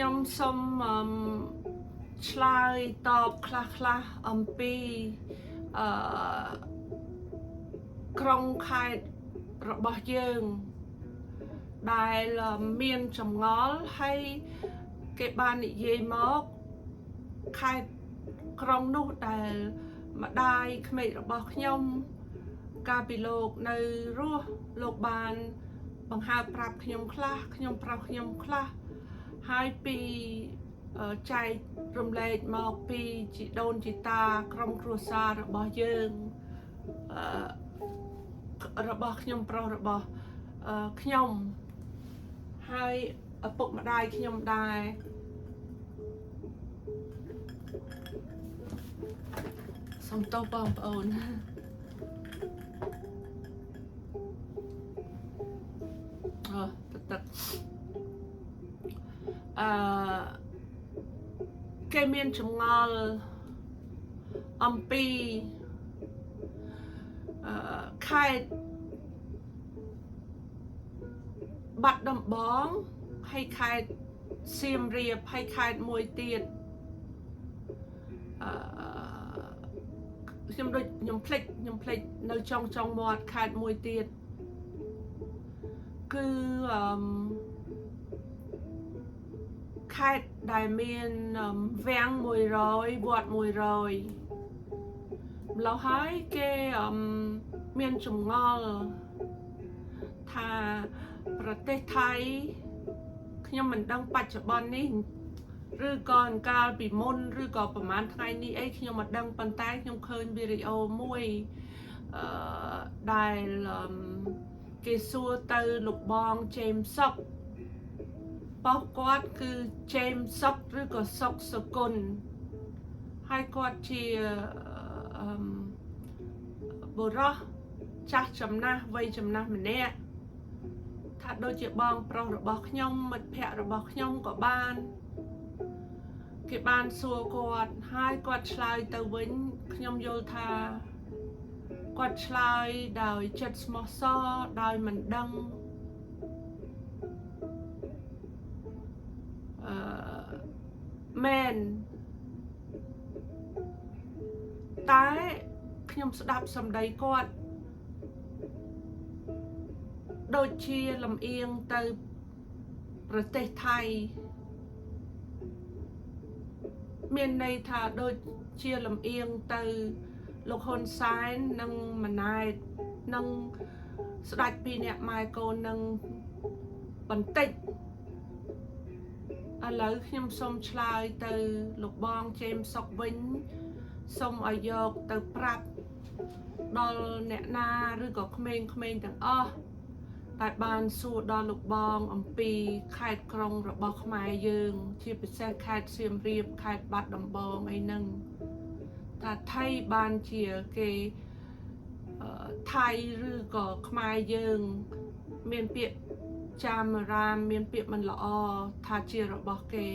ខ្ញុំសូមឆ្លើយតបខ្លះអំពីអឺក្រុងខេត្តរបស់យើងដែលមានចម្ងល់ហើយគេបាននិយាយមកខេត្តក្រុងនោះដែលម្ដាយក្មេករបស់ខ្ញុំកាលពីលោកនៅរស់លោកបានបង្ហើបប្រាប់ខ្ញុំខ្លះខ្ញុំប្រាប់ខ្ញុំខ្លះហើយពីចែករំលែកមកពីជីដូនជីតាក្រុមគ្រួសាររបស់យើងរបស់ខ្ញុំប្រុសរបស់ខ្ញុំហើយឪពុកម្ដាយខ្ញុំដែរសូមទោសបងប្អូនទឹកគេមានចម្ងល់អំពីខេត្តបាត់ដំបងហើយខេត្តសៀមរាបហើយខេត្តមួយទៀតខ្ញុំភ្លេចនៅចុងមាត់ខេត្តមួយទៀតគឺខេត្តដែលមានវាំង100វត្ត100ម្ល៉េះហើយគេមានចម្ងល់ថាប្រទេសថៃខ្ញុំមិនដឹងបច្ចុប្បន្ននេះឬក៏កាលពីមុនឬក៏ប្រហែលថ្ងៃនេះអីខ្ញុំមិនដឹងប៉ុន្តែខ្ញុំឃើញវីដេអូមួយដែលគេសួរទៅលោកបងជេមសុកបោះគាត់គឺ James សុកឬក៏សុកសគុណហើយគាត់ជាបុរសចាស់ចំណាស់វ័យចំណាស់ម្នាក់ថាដូចជាបងប្រុសរបស់ខ្ញុំមិត្តភ័ក្តិរបស់ខ្ញុំក៏បានគេបានសួរគាត់ហើយគាត់ឆ្លើយទៅវិញខ្ញុំយល់ថាគាត់ឆ្លើយដោយចិត្តស្មោះសរដោយមិនដឹងមែនតែខ្ញុំស្ដាប់សម្ដីគាត់ដូចជាលំអៀងទៅប្រទេសថៃមានន័យថាដូចជាលំអៀងទៅលោកហ៊ុនសែននិងម៉ាណែតនិងស្ដេចពីរនាក់ម៉ែកូននឹងបន្តិចឥឡូវខ្ញុំសូមឆ្លើយទៅលោកបងជេមសុកវិញសូមឲ្យយកទៅប្រាប់ដល់អ្នកណាឬក៏ក្មេងៗទាំងអស់តែបានសួរដល់លោកបងអំពីខេត្តក្រុងរបស់ខ្មែរយើងជាពិសេសខេត្តសៀមរាបខេត្តបាត់ដំបងអីហ្នឹងថាថៃបានជាគេថៃឬក៏ខ្មែរយើងមានពាក្យចាមរាមមានពាក្យមិនល្អថាជារបស់គេ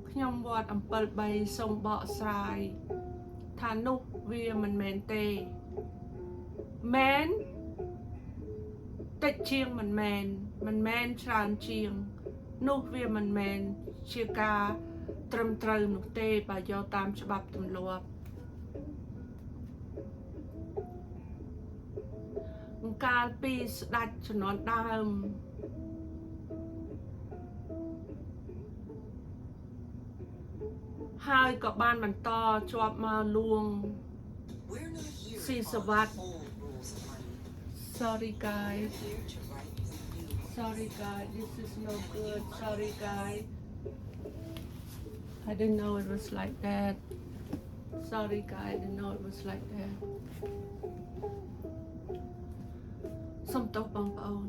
ខ្ញុំវត្តអំពិល3សូមបកស្រាយថានោះវាមិនមែនទេមែនតិចជាងមិនមែនច្រើនជាងនោះវាមិនមែនជាការត្រឹមត្រូវនោះទេបើយកតាមច្បាប់ទម្លាប់កាលពីស្ដេចជំនាន់ដើមហើយក៏បានបន្តជាប់មកលួងស៊ីសវត្ត Sorry guys this is no good sorry guys I didn't know it was like that sorry guys I didn't know it was like that សូមទោសបងប្អូន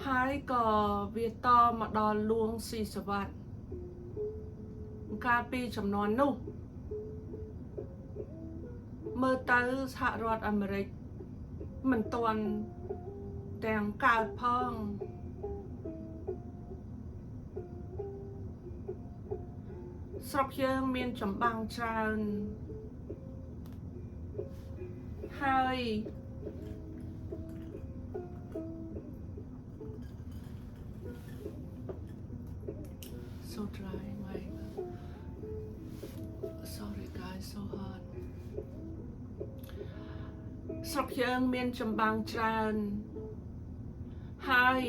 ហើយក៏វាតមកដល់លួងស៊ីសវត្តកាលពីចំនួននោះមើលទៅសហរដ្ឋអាមេរិកមិនទាន់ទាំងកើតផងស្រុកយើងមានចម្បាំងច្រើនហើយ so dry my sorry guys so hard ស្រុកយើងមានចម្បាំងច្រើនហើយ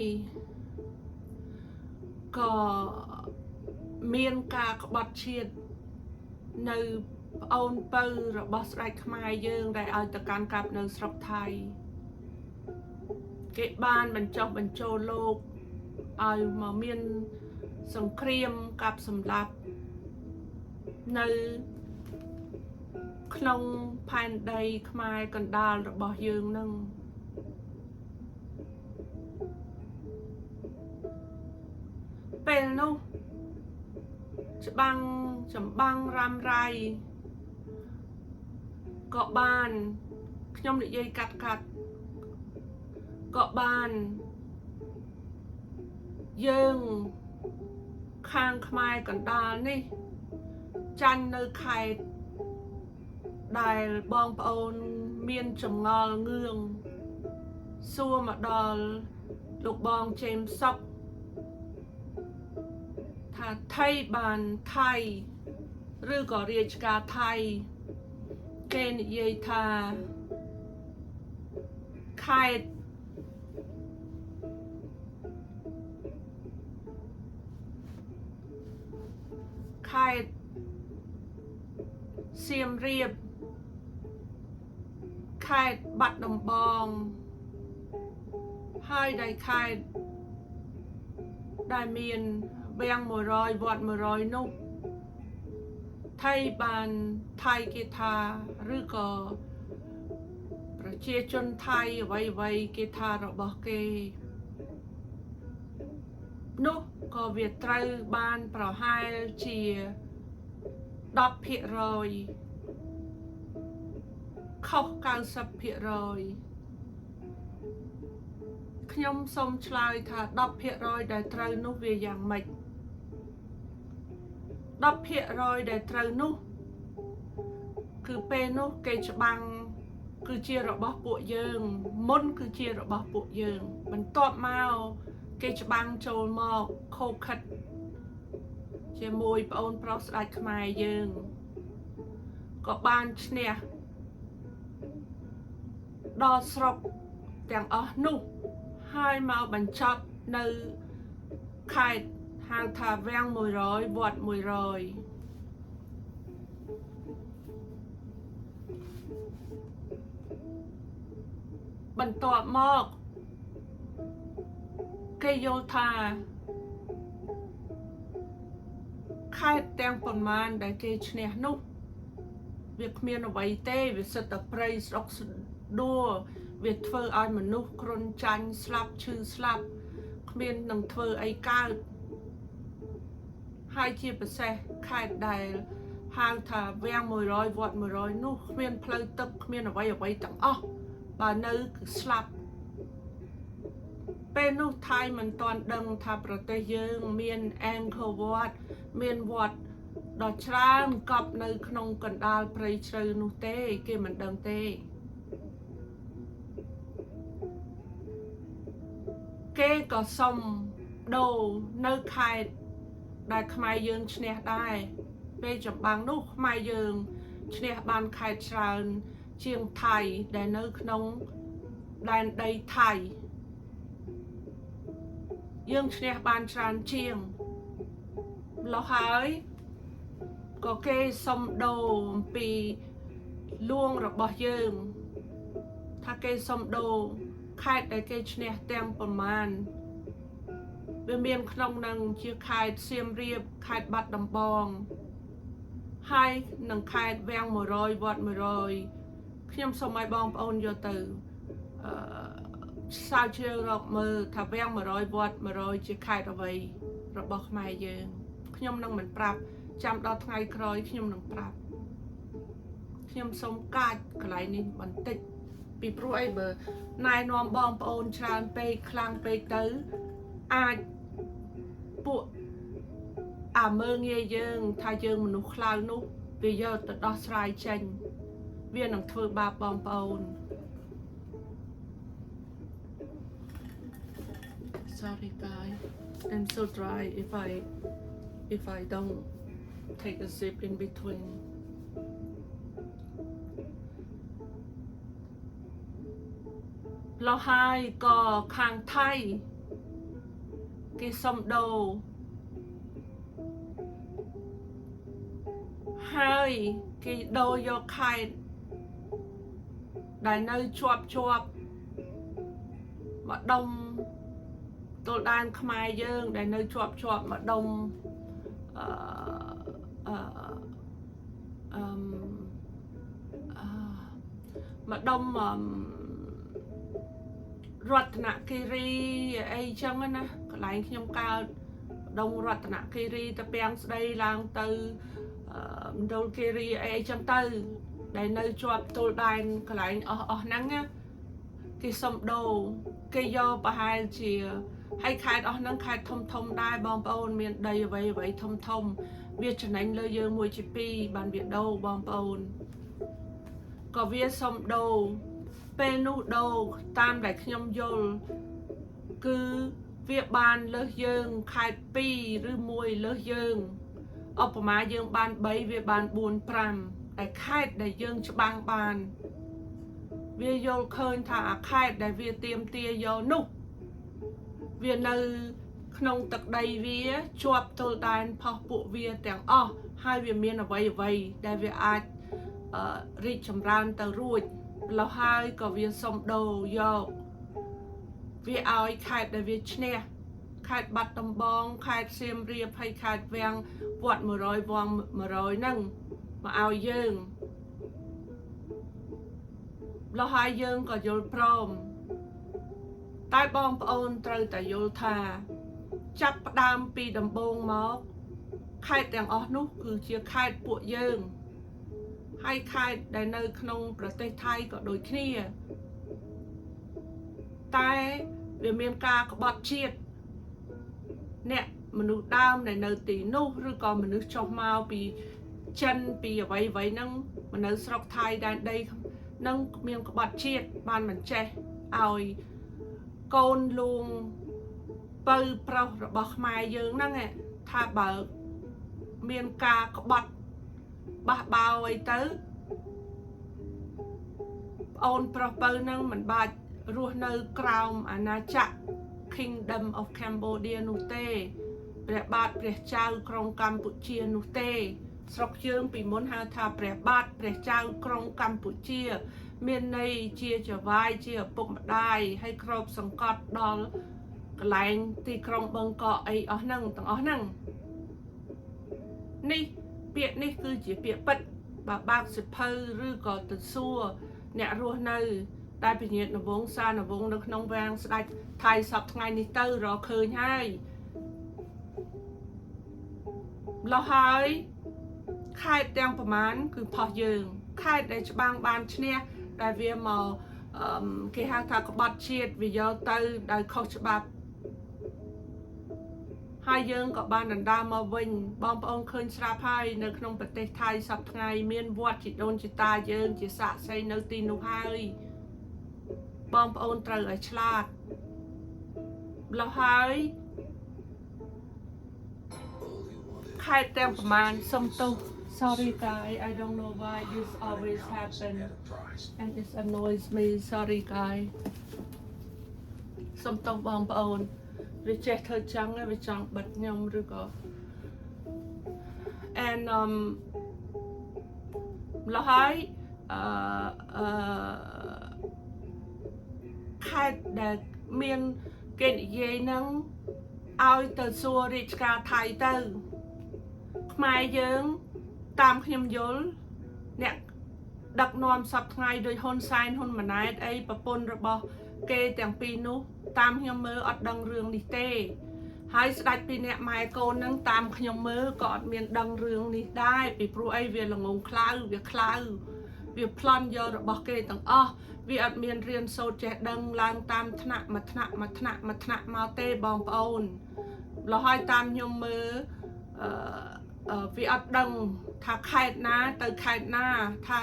ក៏មានការក្បត់ជាតិនៅប្អូនពៅរបស់ស្ដេចខ្មែរយើងដែលឲ្យទៅកាន់កាប់នៅស្រុកថៃគេបានបញ្ចុះបញ្ចូលលោកឲ្យមកមានសង្គ្រាមកាប់សម្លាប់នៅក្នុងផែនដីខ្មែរកណ្ដាលរបស់យើងនឹងពេលនោះចម្បាំងរ៉ាំរ៉ៃក៏បានខ្ញុំនិយាយកាត់ក៏បានយើងខាងខ្មែរកណ្ដាលនេះចាញ់នៅខេត្តដែលបងប្អូនមានចម្ងល់ងឿងសួរមកដល់លោកបងចេមសុកថាថៃបានថៃឬក៏រាជការថៃគេនិយាយថាខេត្តសៀមរាបខេត្តបាត់ដំបងហើយដែលខេត្តដែលមានវាំង100វត្ត100នោះថៃបានថៃគេថាឬក៏ប្រជាជនថៃអ្វីគេថារបស់គេនោះក៏វាត្រូវបានប្រហែលជា10% ខុស 90% ខ្ញុំសូមឆ្លើយថា 10% ដែលត្រូវនោះវាយ៉ាងម៉េច 10% ដែលត្រូវនោះគឺពេលនោះគេច្បាំងគឺជារបស់ពួកយើងមុនគឺជារបស់ពួកយើងបន្ទាប់មកគេច្បាំងចូលមកខូខិតជាមួយប្អូនប្រុសស្ដេចខ្មែរយើងក៏បានឈ្នះដល់ស្រុកទាំងអស់នោះហើយមកបញ្ចប់នៅខេត្តហៅថាវាំង100វត្ត100បន្ទាប់មកគេយល់ថាខេត្តទាំងប៉ុន្មានដែលគេឈ្នះនោះវាគ្មានអ្វីទេវាសិតតែព្រៃស្រុកដួលវាធ្វើឲ្យមនុស្សគ្រុនចាញ់ស្លាប់ឈឺស្លាប់គ្មាននឹងធ្វើអីកើតហើយជាពិសេសខេត្តដែលហៅថាវាំង100វត្ត100នោះគ្មានផ្លូវទឹកគ្មានអ្វីទាំងអស់បើនៅគឺស្លាប់ពេលនោះថៃមិនទាន់ដឹងថាប្រទេសយើងមានអង្គរវត្តមានវត្តដ៏ច្រើនកប់នៅក្នុងកណ្ដាលព្រៃជ្រៅនោះទេគេមិនដឹងទេគេក៏សុំដូរនៅខេត្តដែលខ្មែរយើងឈ្នះដែរពេលចម្បាំងនោះខ្មែរយើងឈ្នះបានខេត្តច្រើនជាងថៃដែលនៅក្នុងដែនដីថៃយើងឈ្នះបានច្រើនជាងម្ល៉េះហើយក៏គេសុំដូរអំពីលួងរបស់យើងថាគេសុំដូរខេត្តដែលគេឈ្នះទាំងប្រមាណវាមានក្នុងនឹងជាខេត្តសៀមរាបខេត្តបាត់ដំបងហើយនឹងខេត្តវាំង100វត្ត100ខ្ញុំសូមឲ្យបងប្អូនយកទៅស្រាវជ្រាវរកមើលថាវាំង100វត្ត100ជាខេត្តអ្វីរបស់ខ្មែរយើងខ្ញុំនឹងមិនប្រាប់ចាំដល់ថ្ងៃក្រោយខ្ញុំនឹងប្រាប់ខ្ញុំសូមកាចកន្លែងនេះបន្តិចពីព្រោះអីបើណែនាំបងប្អូនច្រើនពេកខ្លាំងពេកទៅអាចពួកមើងងាយយើងថាយើងមនុស្សខ្លាំងនោះវាយកទៅដោះស្រាយចេញវានឹងធ្វើបាបបងប្អូន Sorry guys I'm so dry if I if I don't take a sip in between เราให้ก็ข้างไทยគេសុំដូរហើយគេដូរយកខេត្តដែលនៅជាប់ម្ដុំទល់ដែនខ្មែរយើងដែលនៅជាប់ម្ដុំម្ដុំរតនគិរីអីចឹងណាកន្លែងខ្ញុំកើតដងរតនគិរីតាពាំងស្ដីឡើងទៅមណ្ឌលគិរីអីចឹងទៅដែលនៅជាប់ទល់ដែនកន្លែងអស់ហ្នឹងណាគេសុំដូរគេយកប្រហែលជាហើយខេត្តអស់ហ្នឹងខេត្តធំដែរបងប្អូនមានដីអ្វីធំវាចំណេញលើយើងមួយជាពីរបានវាដូរបងប្អូនក៏វាសុំដូរពេលនោះដូរតាមដែលខ្ញុំយល់គឺវាបានលើសយើងខេត្ត2ឬ1លើសយើងឧបមាយើងបាន3វាបាន4 5តែខេត្តដែលយើងច្បាំងបានវាយល់ឃើញថាអាខេត្តដែលវាទៀមទាយកនោះវានៅក្នុងទឹកដីវាជាប់ទល់ដែនផុសពួកវាទាំងអស់ហើយវាមានអ្វីដែលវាអាចរីកចម្រើនទៅរួចម្ល៉េះហើយក៏វាសុំដូរយកវាឲ្យខេត្តដែលវាឈ្នះខេត្តបាត់ដំបងខេត្តសៀមរាបហើយខេត្តវាំងវត្ត100វង100ហ្នឹងមកឲ្យយើងម្ល៉េះហើយយើងក៏យល់ព្រមតែបងប្អូនត្រូវតែយល់ថាចាប់ផ្ដើមពីដំបូងមកខេត្តទាំងអស់នោះគឺជាខេត្តពួកយើងហើយខេត្តដែលនៅក្នុងប្រទេសថៃក៏ដូចគ្នាតែវាមានការក្បត់ជាតិអ្នកមនុស្សដើមដែលនៅទីនោះឬក៏មនុស្សចុះមកពីចិនពីអ្វីហ្នឹងមកនៅស្រុកថៃដែនដីនឹងមានក្បត់ជាតិបានមិនចេះឲ្យកូនលួងពៅប្រុសរបស់ខ្មែរយើងហ្នឹងថាបើមានការក្បត់បះបោអីទៅអូនប្រុសពៅហ្នឹងមិនបាច់រស់នៅក្រោមអាណាចក្រ Kingdom of Cambodia នោះទេព្រះបាទព្រះចៅក្រុងកម្ពុជានោះទេស្រុកយើងពីមុនហៅថាព្រះបាទព្រះចៅក្រុងកម្ពុជាមានន័យជាចវាយជាឪពុកម្ដាយហើយគ្របសង្កត់ដល់កន្លែងទីក្រុងបឹងកក់អីអស់ហ្នឹងទាំងអស់ហ្នឹងនេះពាក្យនេះគឺជាពាក្យពិតបើកសិភៅឬក៏ទៅសួរអ្នករស់នៅដែលពញាតនវងសានវងនៅក្នុងវាំងស្ដេចថៃសពថ្ងៃនេះទៅរកឃើញហើយម្ល៉េះហើយខេត្តទាំងប្រមាណគឺផុសយើងខេត្តដែលច្បាំងបានឈ្នះដែលវាមកគេហៅថាក្បត់ជាតិវាយកទៅដោយខុសច្បាប់ហើយយើងក៏បានដណ្ដើមមកវិញបងប្អូនឃើញស្រាប់ហើយនៅក្នុងប្រទេសថៃសពថ្ងៃមានវត្តជីដូនជីតាយើងជាសាក្សីនៅទីនោះហើយបងប្អូនត្រូវឲ្យឆ្លាតម្ល៉េះហើយខេត្តទាំងប្រមាណសុំទោស Sorry guys I don't know why this always happen and it annoys me sorry guys សុំទោសបងប្អូនវាចេះធ្វើចឹងវាចង់បិទខ្ញុំឬក៏ and ម្ល៉េះហើយខេត្តដែលមានគេនិយាយហ្នឹងឲ្យទៅសួររាជការថៃទៅខ្មែរយើងតាមខ្ញុំយល់អ្នកដឹកនាំសពថ្ងៃដោយហ៊ុនសែនហ៊ុនម៉ាណែតអីប្រពន្ធរបស់គេទាំងពីរនោះតាមខ្ញុំមើលអត់ដឹងរឿងនេះទេហើយស្ដេចពីរនាក់ម៉ែកូនហ្នឹងតាមខ្ញុំមើលក៏អត់មានដឹងរឿងនេះដែរពីព្រោះអីវាល្ងងខ្លៅវាខ្លៅវាប្លន់យករបស់គេទាំងអស់វាអត់មានរៀនសូត្រចេះដឹងឡើងតាមថ្នាក់មួយថ្នាក់មកទេបងប្អូនម្ល៉េះហើយតាមខ្ញុំមើលវាអត់ដឹងថាខេត្តណាទៅខេត្តណាថា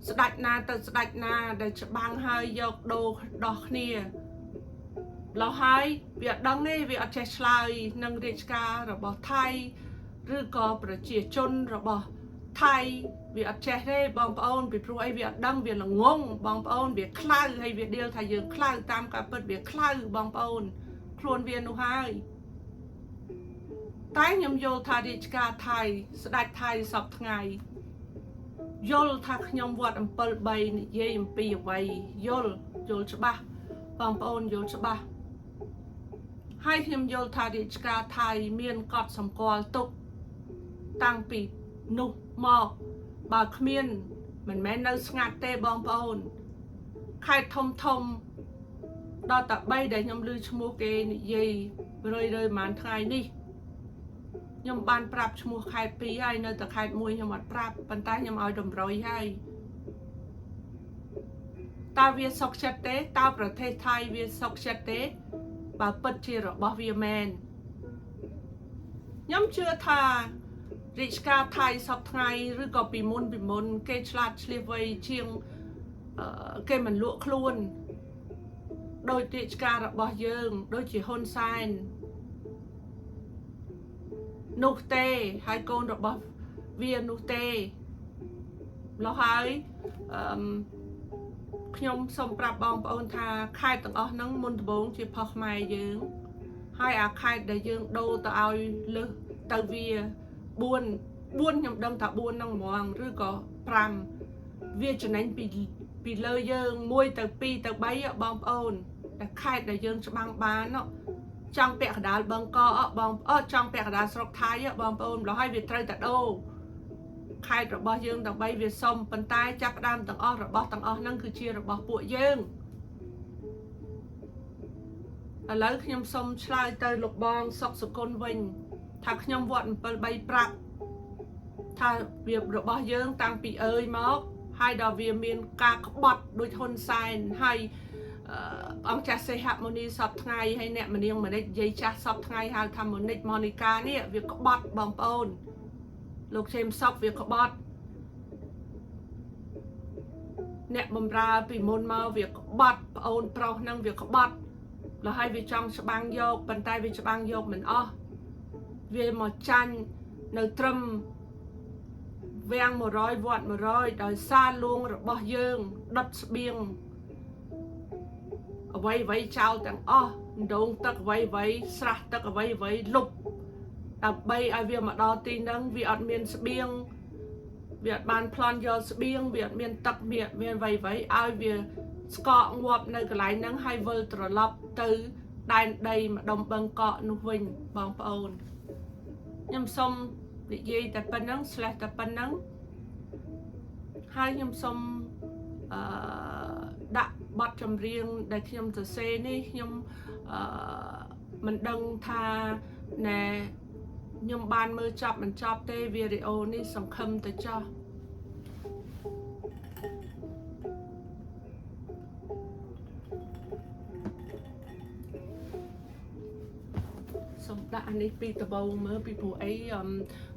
ស្ដេចណាទៅស្ដេចណាដែលច្បាំងហើយយកដូរដោះគ្នាម្ល៉េះហើយវាអត់ដឹងទេវាអត់ចេះឆ្លើយនឹងរាជការរបស់ថៃ ឬក៏ប្រជាជនរបស់ថៃវាអត់ចេះទេបងប្អូនពីព្រោះអីវាអត់ដឹងវាល្ងងបងប្អូនវាខ្លៅហើយវាដៀលថាយើងខ្លៅតាមការពិតវាខ្លៅបងប្អូនខ្លួនវានោះហើយតែខ្ញុំយល់ថារាជការថៃស្ដេចថៃសពថ្ងៃយល់ថាខ្ញុំវត្ត7 និយាយអំពីអ្វីយល់ច្បាស់បងប្អូនយល់ច្បាស់ហើយខ្ញុំយល់ថារាជការថៃមានកត់សម្គាល់ទុកតាំងពីនោះមកបើគ្មានមិនមែននៅស្ងាត់ទេបងប្អូនខេត្តធំដល់តែ3ដែលខ្ញុំឮឈ្មោះគេនិយាយរឿយប្រហែលថ្ងៃនេះខ្ញុំបានប្រាប់ឈ្មោះខេត្ត2ហើយនៅតែខេត្ត1ខ្ញុំអត់ប្រាប់ប៉ុន្តែខ្ញុំឲ្យតម្រុយហើយតើវាសុខចិត្តទេតើប្រទេសថៃវាសុខចិត្តទេបើពិតជារបស់វាមែនខ្ញុំជឿថារាជការថៃសពថ្ងៃឬក៏ពីមុនគេឆ្លាតឆ្លៀសវៃជាងគេមិនលក់ខ្លួនដោយរាជការរបស់យើងដូចជាហ៊ុនសែននោះទេហើយកូនរបស់វានោះទេលោះហើយខ្ញុំសូមប្រាប់បងប្អូនថាខេត្តទាំងអស់ហ្នឹងមុនដំបូងជាផុសខ្មែរយើងហើយអាខេត្តដែលយើងដូរទៅឲ្យលើសទៅវា4ខ្ញុំដឹងថា4ហ្នឹងហ្មងឬក៏5វាចំណេញពីលើយើង1ទៅ2ទៅ3បងប្អូនតែខេត្តដែលយើងច្បាំងបានចង់ពាក់កណ្ដាលបឹងកបងចង់ពាក់កណ្ដាលស្រុកថៃបងប្អូនដល់ហើយវាត្រូវតែដូរខេត្តរបស់យើងដើម្បីវាសុំប៉ុន្តែចាប់ផ្ដើមទាំងអស់របស់ទាំងអស់ហ្នឹងគឺជារបស់ពួកយើងឥឡូវខ្ញុំសូមឆ្លើយទៅលោកបងសុកសុគន្ធវិញថាខ្ញុំវត្ត7 ប្រាប់ថាវារបស់យើងតាំងពីមកហើយដល់វាមានការក្បត់ដូចហ៊ុនសែនហើយអង្គចាស់សេហមុនីសពថ្ងៃហើយអ្នកមនាងមនិចនិយាយចាស់សពថ្ងៃហៅថាមនិចម៉ូនីកានេះវាក្បត់បងប្អូនលោកជេមសពវាក្បត់អ្នកបំរើពីមុនមកវាក្បត់ប្អូនប្រុសហ្នឹងវាក្បត់แล้วហើយវាចង់ច្បាំងយកប៉ុន្តែវាច្បាំងយកមិនអស់វាមកចាញ់នៅត្រឹមវាំង100វត្ត100ដោយសារលួងរបស់យើងដុតស្បៀងអ្វីចោលទាំងអស់ដងទឹកអ្វីស្រះទឹកអ្វីលុបដើម្បីឲ្យវាមកដល់ទីហ្នឹងវាអត់មានស្បៀងវាអត់បានប្លន់យកស្បៀងវាអត់មានទឹកមានអ្វីឲ្យវាស្កកងាប់នៅកន្លែងហ្នឹងហើយវិលត្រឡប់ទៅដែនដីម្ដុំបឹងកក់នោះវិញបងប្អូនខ្ញុំសូមនិយាយតែប៉ុណ្្នឹងតែប៉ុណ្្នឹងហើយខ្ញុំសូមដាក់បទចម្រៀងដែលខ្ញុំសរសេរនេះខ្ញុំមិនដឹងថាណែខ្ញុំបានមើលចប់មិនចប់ទេវីដេអូនេះសង្ឃឹមទៅចោះសូមដាក់អានេះពីដំបូងមើលពីព្រោះអី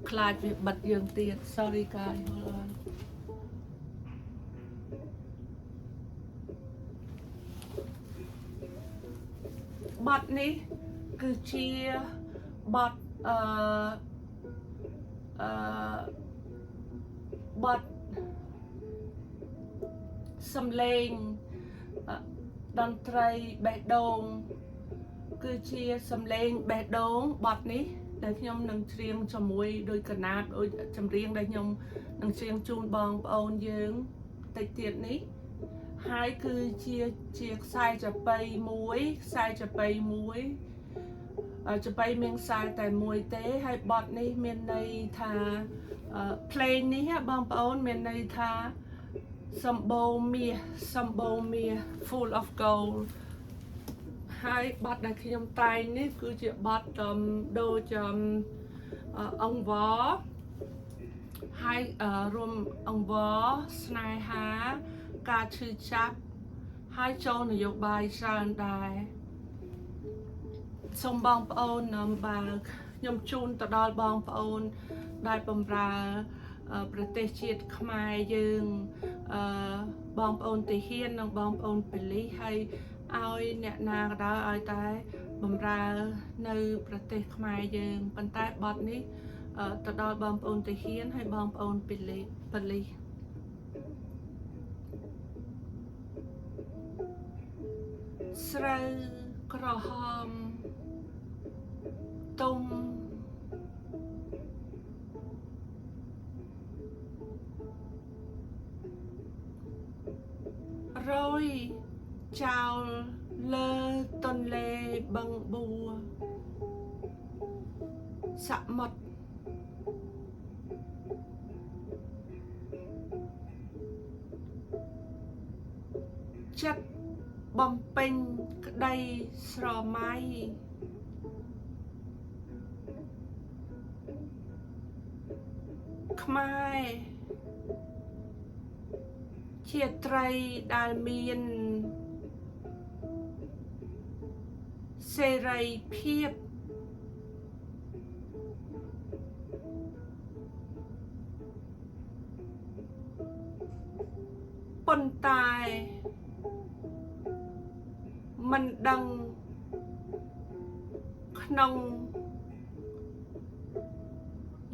ខ្លាចវាបិទយើងទៀត sorry guys បទនេះគឺជាបទបទសំឡេងតន្ត្រីបេះដូងគឺជាសំឡេងបេះដូងបទនេះដែលខ្ញុំនឹងច្រៀងជាមួយដោយកណាតដូចចម្រៀងដែលខ្ញុំនឹងច្រៀងជូនបងប្អូនយើងតិចទៀតនេះហើយគឺជាខ្សែចាប៉ីមួយចាប៉ីមានខ្សែតែមួយទេហើយបទនេះមានន័យថាភ្លេងនេះបងប្អូនមានន័យថាសម្បូរមាស full of gold ហើយបទដែលខ្ញុំតែងនេះគឺជាបទដូចអង្គវហើយរួមអង្គវស្នេហាការឈឺចាប់ហើយចូលនយោបាយច្រើនដែរសូមបងប្អូនបើខ្ញុំជូនទៅដល់បងប្អូនដែលបម្រើប្រទេសជាតិខ្មែរយើងបងប្អូនទាហាននិងបងប្អូនប៉ូលីសហើយឲ្យអ្នកណាក៏ដោយឲ្យតែបម្រើនៅប្រទេសខ្មែរយើងប៉ុន្តែបទនេះ ទៅដល់បងប្អូនទាហានហើយបងប្អូនប៉ូលីសស្រូវក្រហមទុំរយចោលលើទន្លេបឹងបួរសមុទ្រចិត្តបំពេញក្តីស្រមៃខ្មែរជាត្រីដែលមានសេរីភាពប៉ុន្តែមិនដឹងក្នុង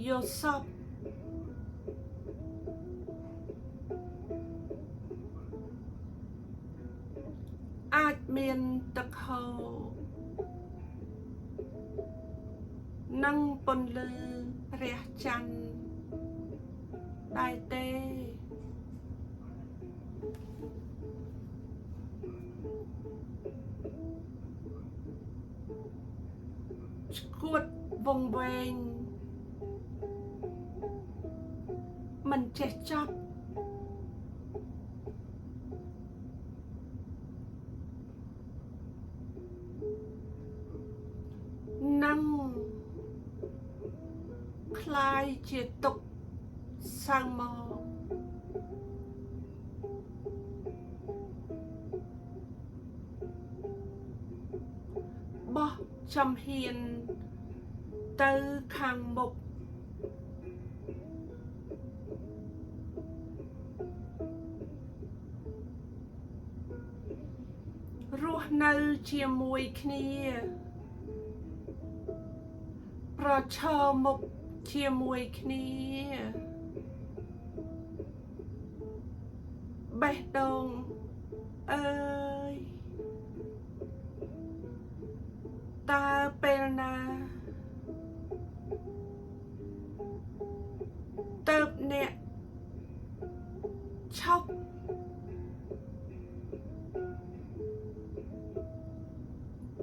យោសពអាចមានទឹកហូរនិងពន្លឺព្រះច័ន្ទដែរទេឆ្កួតវង្វេងមិនចេះចប់នឹងคล้ายជាទុកសៅមកបោះចំហ៊ានទៅខាងមុខរស់នៅជាមួយគ្នាប្រឈមមុខជាមួយគ្នាបេះដូងអើយតើពេលណាតើបអ្នកឈប់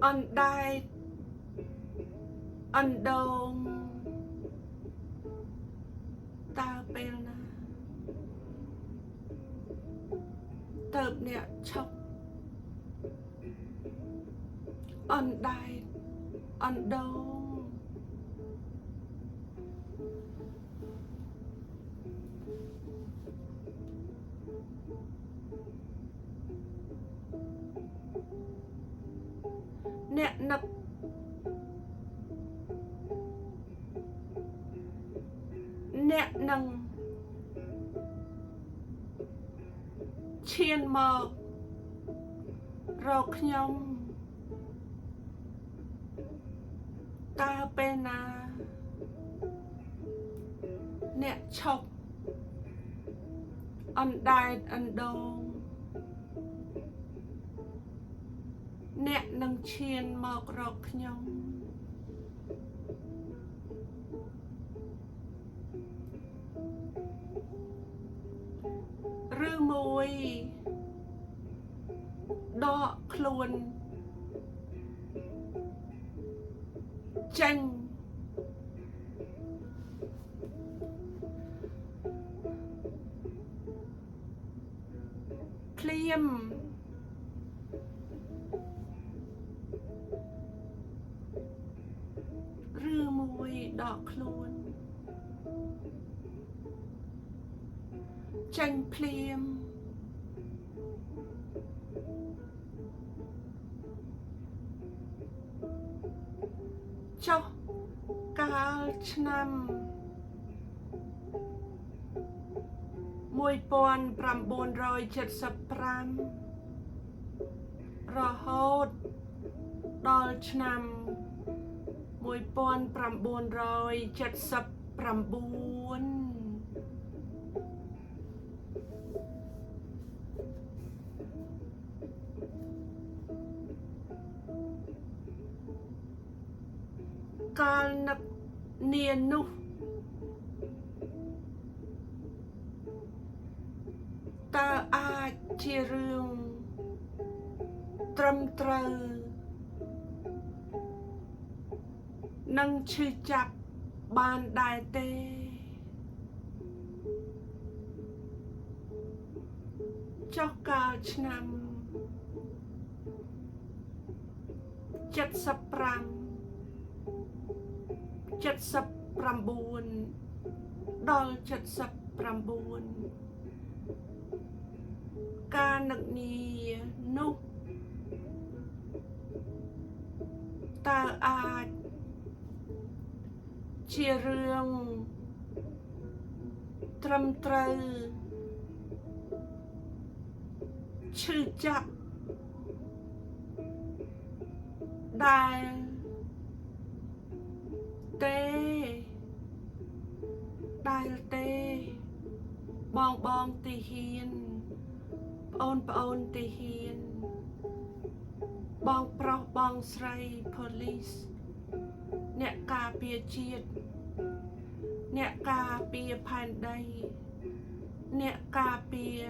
អណ្ដែតអណ្ដូងតើពេលណាតើបអ្នកឈប់អណ្ដែតអណ្ដូងអ្នកនឹកអ្នកនឹងឈានមករកខ្ញុំតើពេលណាអ្នកឈប់អណ្ដែតអណ្ដូងអ្នកនឹងឈានមករកខ្ញុំឬមួយដកខ្លួនចេញភ្លាមឬមួយដកខ្លួនចេញភ្លាមចុះកាលឆ្នាំ1975រហូតដល់ឆ្នាំ1977 កាលនឹកនានោះតើអាចជារឿងត្រឹមត្រូវនឹងឈឺចាប់បានដែរទេចុះកាលឆ្នាំ75 79ដល់79ការនឹកនានោះតើអាចជារឿងត្រឹមត្រូវឈឺចាប់ដែលទេបងទីហ៊ានប្អូនទីហ៊ានបងប្រុសបងស្រី police អ្នកការពារជាតិអ្នកការពារផែនដីអ្នកការពារ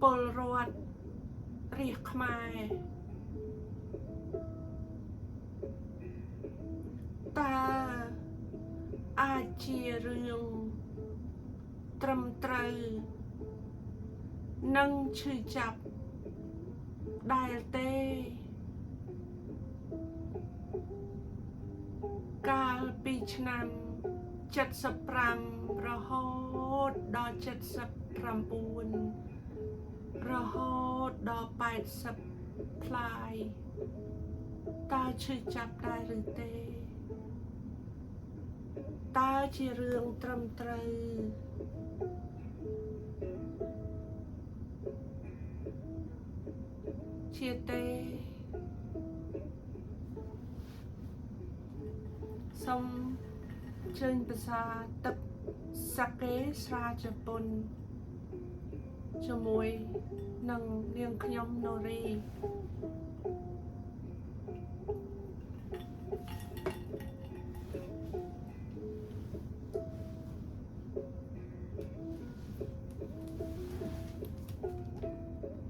ពលរដ្ឋរាស្ត្រខ្មែរតើអាចជារឿងត្រឹមត្រូវនឹងឈឺចាប់ដែលទេកាលពីឆ្នាំ75រហូតដល់79រហូតដល់80ផ្លាយតើឈឺចាប់ដែរឬទេតើជារឿងត្រឹមត្រូវជាទេសូមជើញភាសាទឹកសាកេស្រាជប៉ុនជាមួយនឹងនាងខ្ញុំណូរី